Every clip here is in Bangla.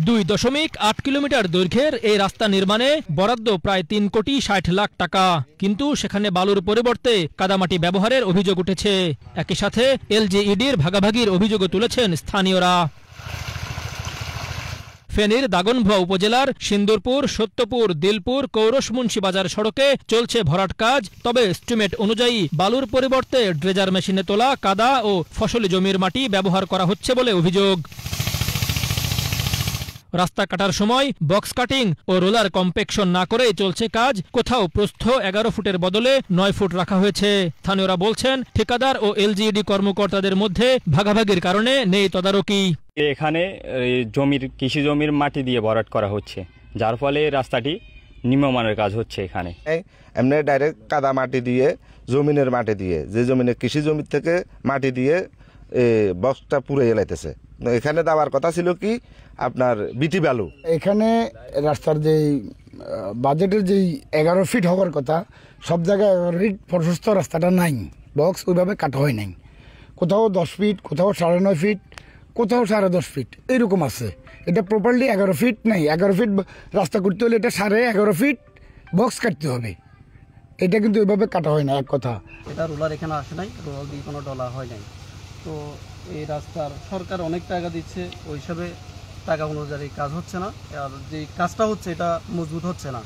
2.8 কিলোমিটার দৈর্ঘ্যের এই রাস্তা নির্মাণে বরাদ্দ প্রায় 3,60 লাখ টাকা, কিন্তু সেখানে বালুর পরিবর্তে কাদামাটি ব্যবহারের অভিযোগ উঠেছে। একই সাথে এলজিইডির ভাগাভাগির অভিযোগও তুলেছেন স্থানীয়রা। ফেনীর দাগনভূয়া উপজেলার সিন্দুরপুর, সত্যপুর, দিলপুর, কৌরস মুন্সিবাজার সড়কে চলছে ভরাট কাজ। তবে এস্টিমেট অনুযায়ী বালুর পরিবর্তে ড্রেজার মেশিনে তোলা কাদা ও ফসলি জমির মাটি ব্যবহার করা হচ্ছে বলে অভিযোগ। রাস্তা কাটার সময় বক্স কাটিং ও রোলার কম্প্যাকশন না করেই চলছে কাজ। কোথাও প্রস্থ 11 ফুটের বদলে 9 ফুট রাখা হয়েছে। স্থানীয়রা বলছেন, ঠিকাদার ও এলজিইডি কর্মকর্তাদের মধ্যে ভাগাভাগির কারণে নেই তদারকি। এখানে কৃষি জমির মাটি দিয়ে ভরাট করা হচ্ছে, যার ফলে রাস্তাটি নিম্নমানের কাজ হচ্ছে। এখানে এমনি ডাইরেক্ট কাদা মাটি দিয়ে, জমিনের মাটি দিয়ে, যে জমিনে কৃষি জমি থেকে মাটি দিয়ে বক্সটা পুরো এলাইতেছে। এখানে দেওয়ার কথা ছিল কি আপনার বিটি বালু। এখানে রাস্তার যেই বাজেটের যেই 11 ফিট হওয়ার কথা, সব জায়গায় 11 ফিট প্রশস্ত রাস্তাটা নাই, বক্স ওইভাবে কাটা হয় নাই। কোথাও 10 ফিট, কোথাও 9.5 ফিট, কোথাও 10.5 ফিট এরকম আছে। এটা প্রপারলি 11 ফিট নাই। 11 ফিট রাস্তা করতে হলে এটা 11.5 ফিট বক্স কাটতে হবে। এটা কিন্তু ওইভাবে কাটা হয় না। এক কথা, এটা রোলার এখানে আসে নাই, রোলার দিয়ে কোনো ডলা হয় নাই। তো এই রাস্তার সরকার অনেক টাকা দিচ্ছে, ওই হিসাবে টাকা অনুযায়ী কাজ হচ্ছে না, আর যে কাজটা হচ্ছে এটা মজবুত হচ্ছে না।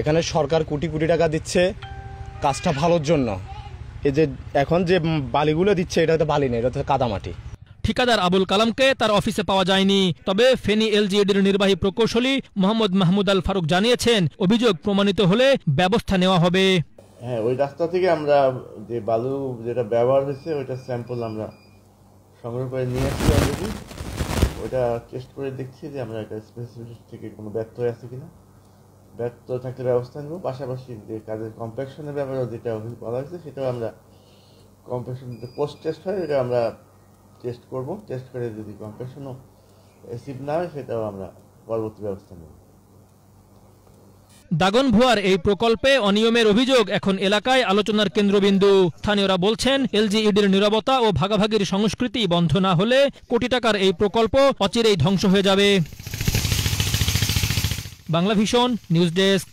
এখানে সরকার কোটি কোটি টাকা দিচ্ছে কাজটা ভালোর জন্য। এই যে এখন যে বালিগুলো দিচ্ছে, এটা তো বালি নেই, এটা তো কাদামাটি। ঠিকাদার আবুল কালামকে তার অফিসে পাওয়া যায়নি। তবে ফেনী এলজিইডির নির্বাহী প্রকৌশলী মোহাম্মদ মাহমুদ আল ফারুক জানিয়েছেন, অভিযোগ প্রমাণিত হলে ব্যবস্থা নেওয়া হবে। হ্যাঁ, ওই রাস্তা থেকে আমরা যে বালু যেটা ব্যবহার হয়েছে ওইটা স্যাম্পল আমরা সংগ্রহ করে নিয়ে আসছি অলরেডি। ওইটা টেস্ট করে দেখছি যে আমরা এটা স্পেসিফিক থেকে কোনো ব্যর্থ আছে কিনা। ব্যর্থ থাকলে ব্যবস্থা নেব। পাশাপাশি যে কাজের কম্প্যাকশনের ব্যাপারে যেটা বলা হয়েছে সেটাও আমরা কম্প্যাকশন পোস্ট টেস্ট হয়, এটা আমরা টেস্ট করব। টেস্ট করে যদি কম্প্যাকশনও অ্যাসিভ না হয় সেটাও আমরা পরবর্তী ব্যবস্থা নেব। দাগনভূয়ার এই প্রকল্পে অনিয়মের অভিযোগ এখন এলাকায় আলোচনার কেন্দ্রবিন্দু। স্থানীয়রা বলছেন, এলজিইডির নীরবতা ও ভাগাভাগির সংস্কৃতি বন্ধ না হলে কোটি টাকার এই প্রকল্প অচিরেই ধ্বংস হয়ে যাবে। Banglavision news desk.